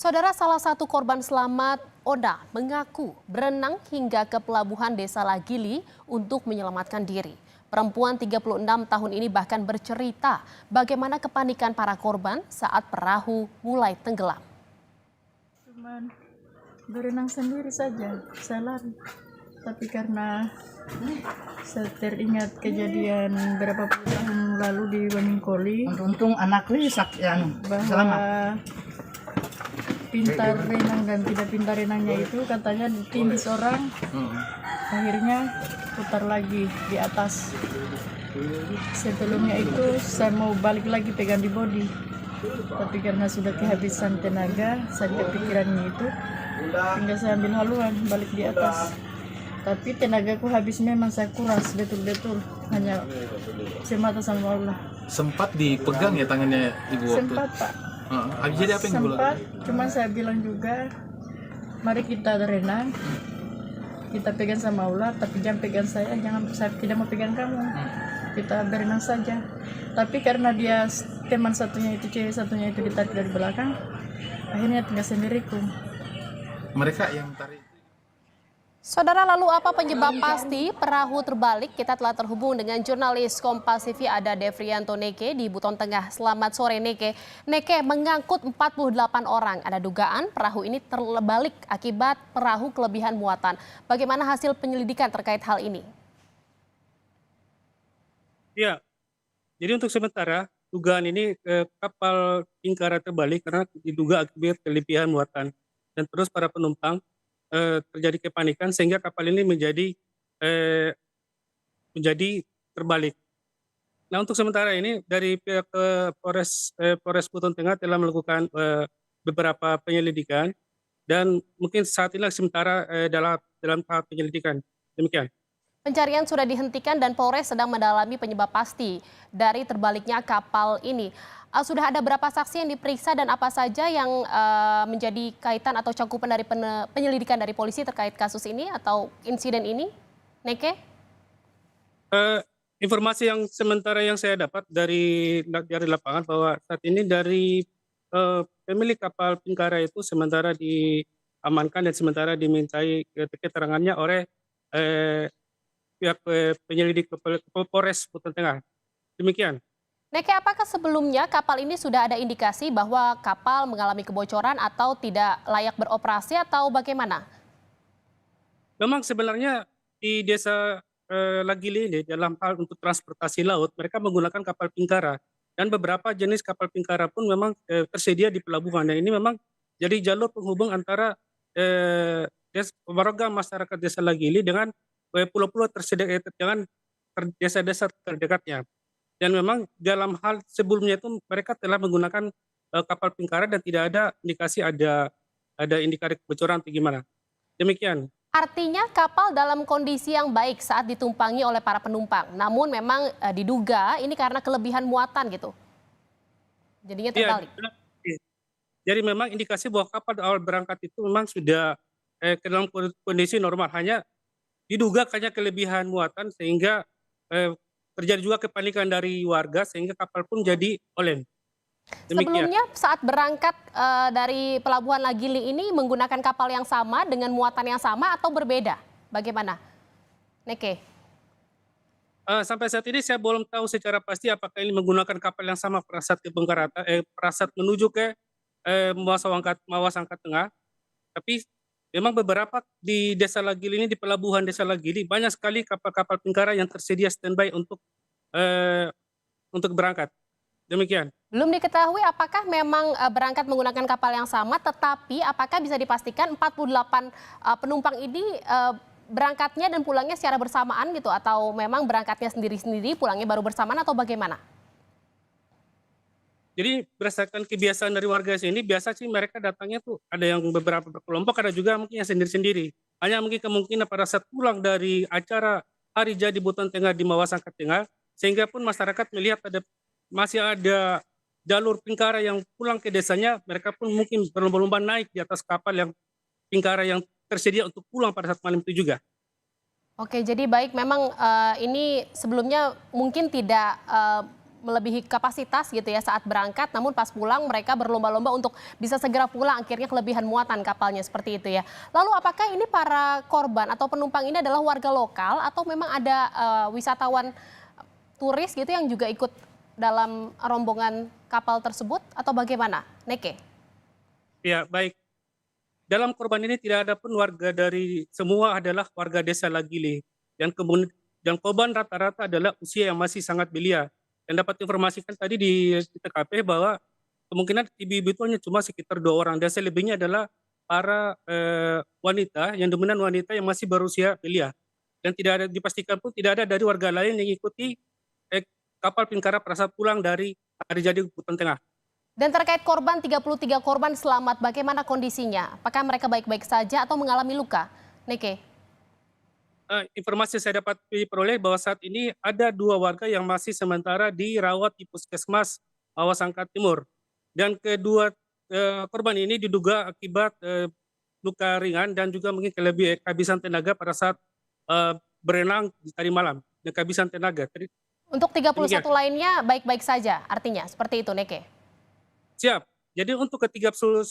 Saudara, salah satu korban selamat, Oda, mengaku berenang hingga ke pelabuhan Desa Lagili untuk menyelamatkan diri. Perempuan 36 tahun ini bahkan bercerita bagaimana kepanikan para korban saat perahu mulai tenggelam. Cuman berenang sendiri saja, saya lari. Tapi karena saya teringat kejadian berapa puluh tahun lalu di Waningkoli, Untung anak risak yang bahwa selamat. pintar renang dan tidak pintar renangnya itu katanya ditindis orang, akhirnya putar lagi di atas. Sebelumnya itu saya mau balik lagi pegang di body, tapi karena sudah kehabisan tenaga, saya kepikirannya itu, hingga saya ambil haluan balik di atas. Tapi tenagaku habis, memang saya kuras betul-betul, hanya semata sama Allah. Sempat dipegang ya tangannya ibu waktu. Sempat Pak, Habis jadi apa yang ibu sempat, lakukan? cuma saya bilang juga, mari kita renang, kita pegang sama Allah, tapi jangan pegang saya tidak mau pegang kamu, kita berenang saja. Tapi karena dia teman satunya itu, cewek satunya itu ditarik dari belakang, akhirnya tinggal sendiriku. Mereka yang tarik. Saudara, lalu apa penyebab pasti perahu terbalik? Kita telah terhubung dengan jurnalis Kompas TV ada Devrianto Neke di Buton Tengah. Selamat sore Neke. Neke, mengangkut 48 orang. Ada dugaan perahu ini terbalik akibat perahu kelebihan muatan. Bagaimana hasil penyelidikan terkait hal ini? Ya, jadi untuk sementara dugaan ini kapal Pinkara terbalik karena diduga akibat kelebihan muatan, dan terus para penumpang terjadi kepanikan sehingga kapal ini eh, menjadi terbalik. Nah, untuk sementara ini dari pihak Polres Buton Tengah telah melakukan beberapa penyelidikan, dan mungkin saat ini sementara dalam tahap penyelidikan. Demikian. Pencarian sudah dihentikan dan Polres sedang mendalami penyebab pasti dari terbaliknya kapal ini. Sudah ada berapa saksi yang diperiksa dan apa saja yang menjadi kaitan atau cakupan dari penyelidikan dari polisi terkait kasus ini atau insiden ini? Neke? Informasi yang sementara yang saya dapat dari lapangan bahwa saat ini dari pemilik kapal Pinkara itu sementara diamankan dan sementara dimintai keterangannya oleh pihak penyelidik Polres Buton Tengah. Demikian. Neke, apakah sebelumnya kapal ini sudah ada indikasi bahwa kapal mengalami kebocoran atau tidak layak beroperasi atau bagaimana? Memang sebenarnya di desa Lagili ini dalam hal untuk transportasi laut mereka menggunakan kapal Pinkara, dan beberapa jenis kapal Pinkara pun memang tersedia di pelabuhan. Dan ini memang jadi jalur penghubung antara warga masyarakat desa Lagili dengan pulau-pulau tersedia dengan desa-desa terdekatnya. Dan memang dalam hal sebelumnya itu mereka telah menggunakan kapal Pinkara dan tidak ada indikasi ada indikasi kebocoran atau gimana. Demikian. Artinya kapal dalam kondisi yang baik saat ditumpangi oleh para penumpang. Namun memang diduga ini karena kelebihan muatan gitu. Jadinya terbalik. Iya. Jadi memang indikasi bahwa kapal awal berangkat itu memang sudah ke dalam kondisi normal. Hanya diduga hanya kelebihan muatan sehingga terjadi juga kepanikan dari warga sehingga kapal pun jadi oleng. Demikian. Sebelumnya saat berangkat dari pelabuhan Lagili ini menggunakan kapal yang sama dengan muatan yang sama atau berbeda? Bagaimana? Neke? Sampai saat ini saya belum tahu secara pasti apakah ini menggunakan kapal yang sama pada saat ke Bengkarata, pada saat menuju ke Mawas Angkat Tengah. Tapi memang beberapa di Desa Lagili ini, di pelabuhan Desa Lagili banyak sekali kapal-kapal Pinkara yang tersedia standby untuk berangkat. Demikian. Belum diketahui apakah memang berangkat menggunakan kapal yang sama, tetapi apakah bisa dipastikan 48 penumpang ini berangkatnya dan pulangnya secara bersamaan gitu, atau memang berangkatnya sendiri-sendiri, pulangnya baru bersamaan atau bagaimana? Jadi berdasarkan kebiasaan dari warga sini, biasa sih mereka datangnya tuh ada yang beberapa kelompok, ada juga mungkin yang sendiri-sendiri. Hanya mungkin kemungkinan pada saat pulang dari acara Hari Jadi Buton Tengah di Mawas Angkat Tengah, sehingga pun masyarakat melihat masih ada jalur Pinkara yang pulang ke desanya, mereka pun mungkin berlomba-lomba naik di atas kapal yang Pinkara yang tersedia untuk pulang pada saat malam itu juga. Oke, jadi baik, memang ini sebelumnya mungkin tidak melebihi kapasitas gitu ya saat berangkat, namun pas pulang mereka berlomba-lomba untuk bisa segera pulang, akhirnya kelebihan muatan kapalnya seperti itu ya. Lalu apakah ini para korban atau penumpang ini adalah warga lokal atau memang ada wisatawan turis gitu yang juga ikut dalam rombongan kapal tersebut atau bagaimana, Neke? Ya, baik. Dalam korban ini tidak ada pun warga dari, semua adalah warga desa Lagile. Dan korban rata-rata adalah usia yang masih sangat belia. Dan dapat informasikan tadi di TKP bahwa kemungkinan ibu-ibu itu hanya cuma sekitar 2 orang. Dan selebihnya adalah para wanita, yang dominan wanita yang masih berusia belia. Dan tidak ada, dipastikan pun tidak ada dari warga lain yang ikuti kapal Pinkara pada saat pulang dari hari jadi Buton Tengah. Dan terkait korban, 33 korban selamat, bagaimana kondisinya? Apakah mereka baik-baik saja atau mengalami luka? Neke? Informasi yang saya dapat diperoleh bahwa saat ini ada 2 warga yang masih sementara dirawat di Puskesmas Awasangka Timur. Dan kedua korban ini diduga akibat luka ringan dan juga mungkin kehabisan tenaga pada saat berenang tadi malam. Dan kehabisan tenaga. Untuk 31 lainnya baik-baik saja, artinya seperti itu, Neke? Siap. Jadi untuk ke-31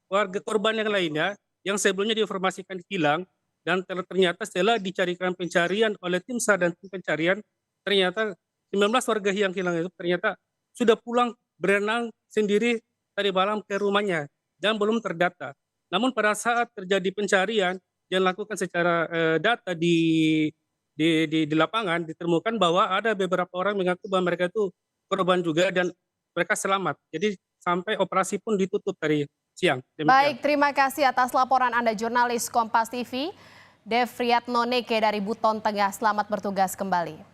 warga korban yang lainnya yang sebelumnya diinformasikan hilang dan ternyata setelah dicarikan pencarian oleh tim SAR dan tim pencarian, ternyata 19 warga yang hilang itu ternyata sudah pulang berenang sendiri tadi malam ke rumahnya dan belum terdata. Namun pada saat terjadi pencarian yang dilakukan secara data di lapangan, ditemukan bahwa ada beberapa orang mengaku bahwa mereka itu korban juga dan mereka selamat. Jadi sampai operasi pun ditutup tadi siang. Demikian. Baik, terima kasih atas laporan Anda jurnalis Kompas TV, Devriatno Neke dari Buton Tengah. Selamat bertugas kembali.